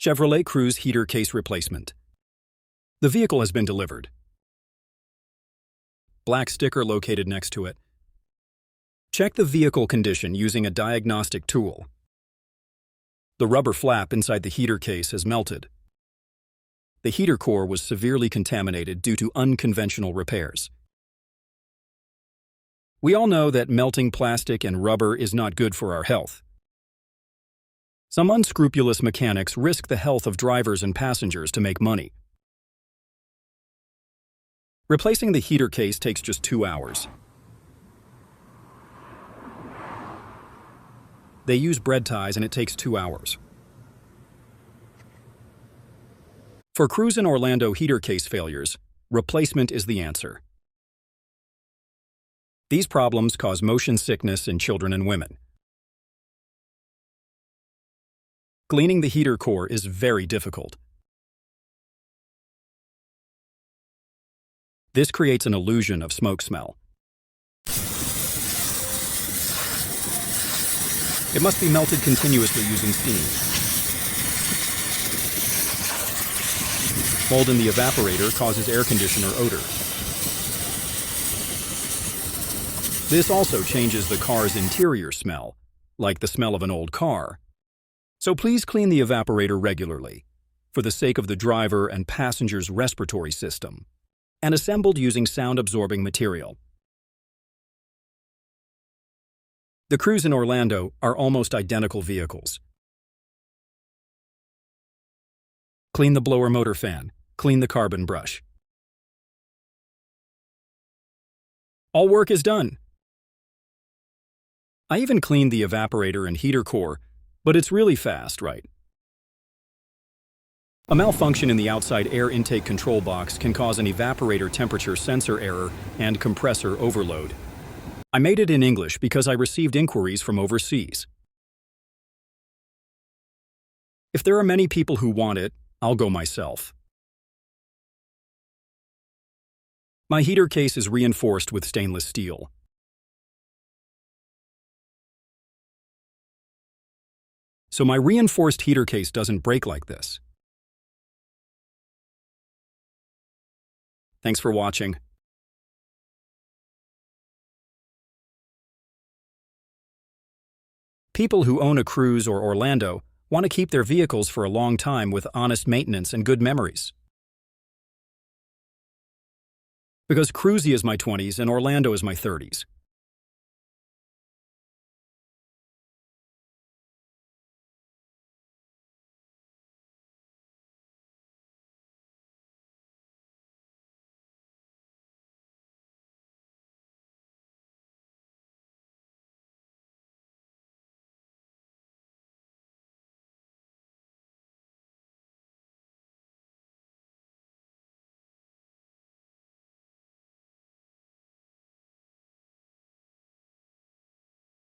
Chevrolet Cruze heater case replacement. The vehicle has been delivered. Black sticker located next to it. Check the vehicle condition using a diagnostic tool. The rubber flap inside the heater case has melted. The heater core was severely contaminated due to unconventional repairs. We all know that melting plastic and rubber is not good for our health. Some unscrupulous mechanics risk the health of drivers and passengers to make money. Replacing the heater case takes just 2 hours. They use bread ties and it takes 2 hours. For Cruze and Orlando heater case failures, replacement is the answer. These problems cause motion sickness in children and women. Cleaning the heater core is very difficult. This creates an illusion of smoke smell. It must be melted continuously using steam. Mold in the evaporator causes air conditioner odor. This also changes the car's interior smell, like the smell of an old car. So please clean the evaporator regularly, for the sake of the driver and passenger's respiratory system, and assembled using sound-absorbing material. The Cruze and Orlando are almost identical vehicles. Clean the blower motor fan. Clean the carbon brush. All work is done. I even cleaned the evaporator and heater core, but it's really fast, right? A malfunction in the outside air intake control box can cause an evaporator temperature sensor error and compressor overload. I made it in English because I received inquiries from overseas. If there are many people who want it, I'll go myself. My heater case is reinforced with stainless steel. So my reinforced heater case doesn't break like this. Thanks for watching. People who own a Cruze or Orlando want to keep their vehicles for a long time with honest maintenance and good memories. Because Cruze is my 20s and Orlando is my 30s.